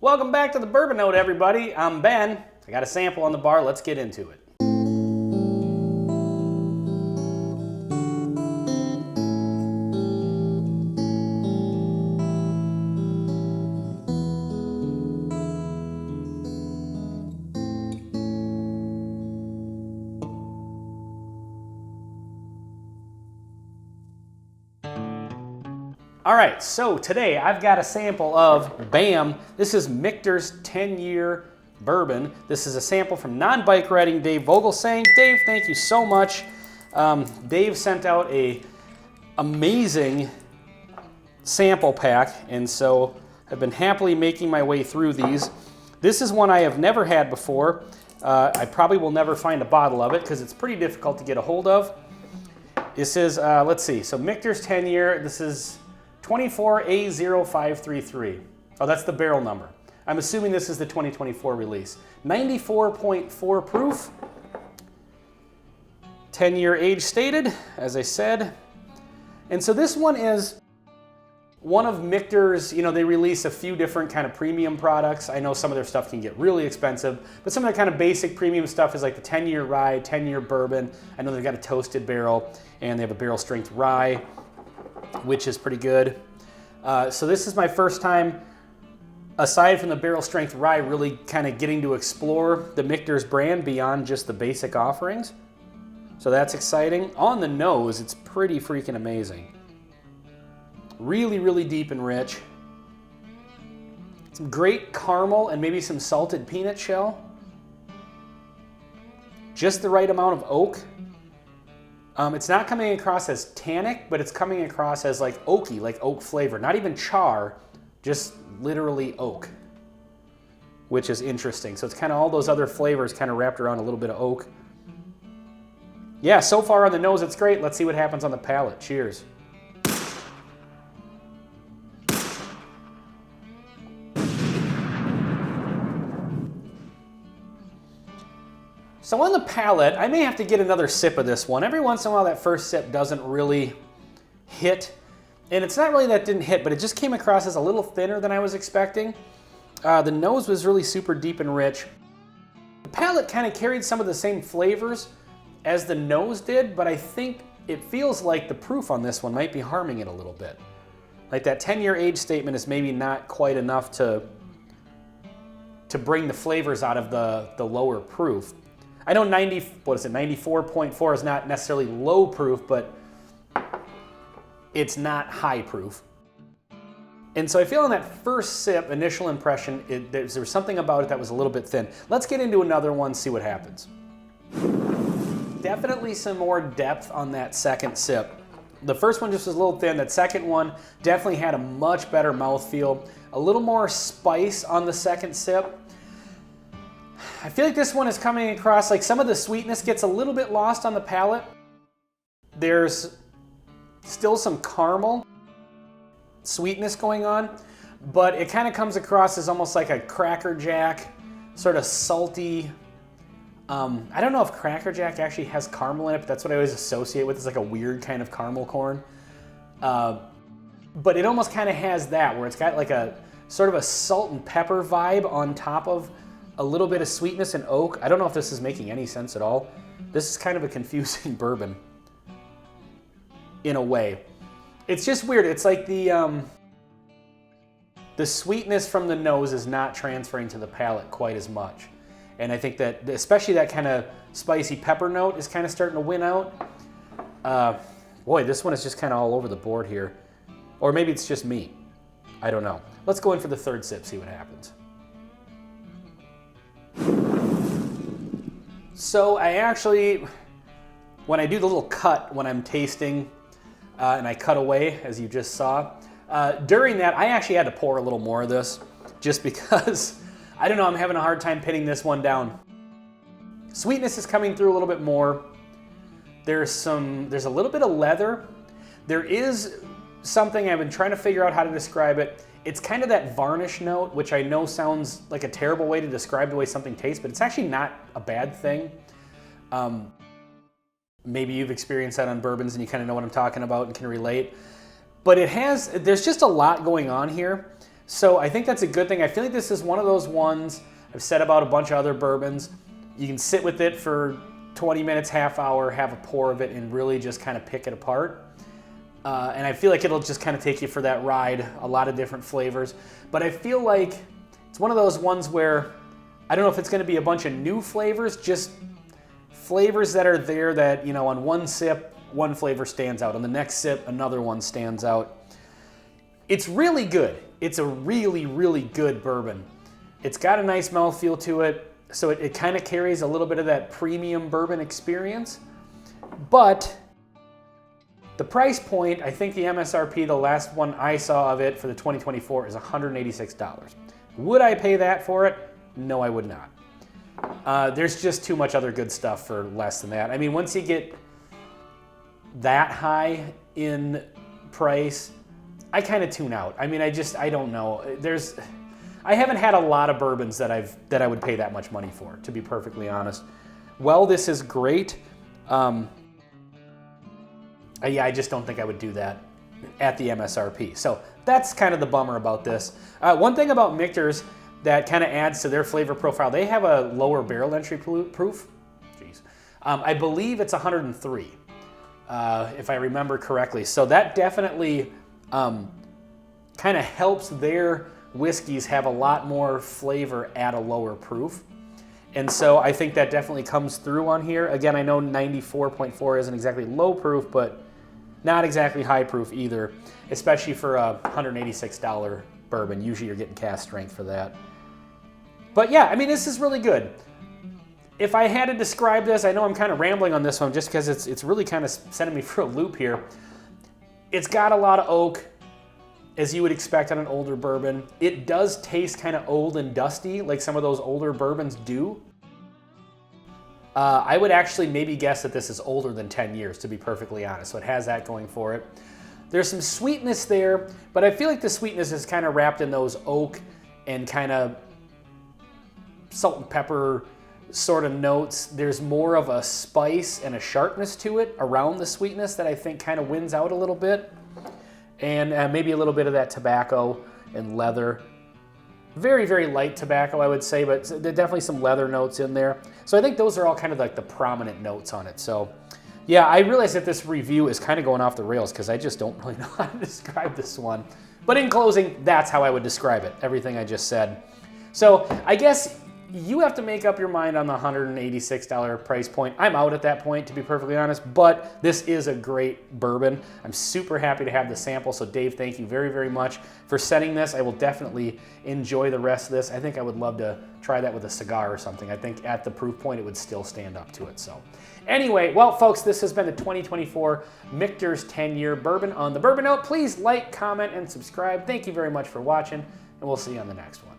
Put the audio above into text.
Welcome back to the Bourbon Note, everybody. I'm Ben. I got a sample on the bar. Let's get into it. All right, so today I've got a sample of BAM. This is Michter's 10-year bourbon. This is a sample from non-bike riding Dave Vogelsang. Dave, thank you so much. Dave sent out a amazing sample pack, and so I've been happily making my way through these. This is one I have never had before. I probably will never find a bottle of it because it's pretty difficult to get a hold of. This is, let's see, so Michter's 10-year, this is 24A0533. Oh, that's the barrel number. I'm assuming this is the 2024 release. 94.4 proof. 10-year age stated, as I said. And so this one is one of Michter's, you know, they release a few different kind of premium products. I know some of their stuff can get really expensive, but some of their kind of basic premium stuff is like the 10-year rye, 10-year bourbon. I know they've got a toasted barrel, and they have a barrel strength rye, which is pretty good. So this is my first time, aside from the barrel strength rye, really kind of getting to explore the Michter's brand beyond just the basic offerings. So that's exciting. On the nose, it's pretty freaking amazing. Really, really deep and rich. Some great caramel and maybe some salted peanut shell. Just the right amount of oak. It's not coming across as tannic, but it's coming across as like oaky, like oak flavor. Not even char, just literally oak, which is interesting. So it's kind of all those other flavors kind of wrapped around a little bit of oak. Yeah, so far on the nose, it's great. Let's see what happens on the palate. Cheers. So on the palate, I may have to get another sip of this one. Every once in a while, that first sip doesn't really hit. And it's not really that it didn't hit, but it just came across as a little thinner than I was expecting. The nose was really super deep and rich. The palate kind of carried some of the same flavors as the nose did, but I think it feels like the proof on this one might be harming it a little bit. Like that 10-year age statement is maybe not quite enough to bring the flavors out of the lower proof. I know 94.4 is not necessarily low proof, but it's not high proof. And so I feel on that first sip, initial impression, there was something about it that was a little bit thin. Let's get into another one, see what happens. Definitely some more depth on that second sip. The first one just was a little thin. That second one definitely had a much better mouthfeel. A little more spice on the second sip. I feel like this one is coming across like some of the sweetness gets a little bit lost on the palate. There's still some caramel sweetness going on, but it kind of comes across as almost like a Cracker Jack, sort of salty. I don't know if Cracker Jack actually has caramel in it, but that's what I always associate with. It's like a weird kind of caramel corn. But it almost kind of has that, where it's got like a sort of a salt and pepper vibe on top of a little bit of sweetness and oak. I don't know if this is making any sense at all. This is kind of a confusing bourbon in a way. It's just weird. It's like the sweetness from the nose is not transferring to the palate quite as much. And I think that especially that kind of spicy pepper note is kind of starting to win out. Boy, this one is just kind of all over the board here. Or maybe it's just me. I don't know. Let's go in for the third sip, see what happens. So I actually, when I do the little cut when I'm tasting, and I cut away, as you just saw, during that, I actually had to pour a little more of this, just because, I don't know, I'm having a hard time pinning this one down. Sweetness is coming through a little bit more. There's a little bit of leather. There is something I've been trying to figure out how to describe it. It's kind of that varnish note, which I know sounds like a terrible way to describe the way something tastes, but it's actually not a bad thing. Maybe you've experienced that on bourbons and you kind of know what I'm talking about and can relate. But there's just a lot going on here. So I think that's a good thing. I feel like this is one of those ones, I've said about a bunch of other bourbons, you can sit with it for 20 minutes, half hour, have a pour of it, and really just kind of pick it apart. And I feel like it'll just kind of take you for that ride, a lot of different flavors. But I feel like it's one of those ones where I don't know if it's going to be a bunch of new flavors, just flavors that are there that, you know, on one sip, one flavor stands out. On the next sip, another one stands out. It's really good. It's a really, really good bourbon. It's got a nice mouthfeel to it, so it kind of carries a little bit of that premium bourbon experience. But the price point, I think the MSRP, the last one I saw of it for the 2024 is $186. Would I pay that for it? No, I would not. There's just too much other good stuff for less than that. I mean, once you get that high in price, I kind of tune out. I mean, I don't know. I haven't had a lot of bourbons that I would pay that much money for, to be perfectly honest. Well, this is great. Yeah, I just don't think I would do that at the MSRP. So that's kind of the bummer about this. One thing about Michter's that kind of adds to their flavor profile, they have a lower barrel entry proof. Jeez. I believe it's 103, if I remember correctly. So that definitely kind of helps their whiskeys have a lot more flavor at a lower proof. And so I think that definitely comes through on here. Again, I know 94.4 isn't exactly low proof, but not exactly high proof either, especially for a $186 bourbon. Usually you're getting cask strength for that. But yeah, I mean, this is really good. If I had to describe this, I know I'm kind of rambling on this one just because it's really kind of sending me for a loop here. It's got a lot of oak, as you would expect on an older bourbon. It does taste kind of old and dusty, like some of those older bourbons do. I would actually maybe guess that this is older than 10 years, to be perfectly honest. So it has that going for it. There's some sweetness there, but I feel like the sweetness is kind of wrapped in those oak and kind of salt and pepper sort of notes. There's more of a spice and a sharpness to it around the sweetness that I think kind of wins out a little bit. And maybe a little bit of that tobacco and leather. Very, very light tobacco, I would say, but there's definitely some leather notes in there. So I think those are all kind of like the prominent notes on it. So yeah, I realize that this review is kind of going off the rails because I just don't really know how to describe this one. But in closing, that's how I would describe it, everything I just said. So I guess you have to make up your mind on the $186 price point. I'm out at that point, to be perfectly honest, but this is a great bourbon. I'm super happy to have the sample, so Dave, thank you very, very much for sending this. I will definitely enjoy the rest of this. I think I would love to try that with a cigar or something. I think at the proof point, it would still stand up to it. So anyway, well, folks, this has been the 2024 Michter's 10-year bourbon on the Bourbon Note. Please like, comment, and subscribe. Thank you very much for watching, and we'll see you on the next one.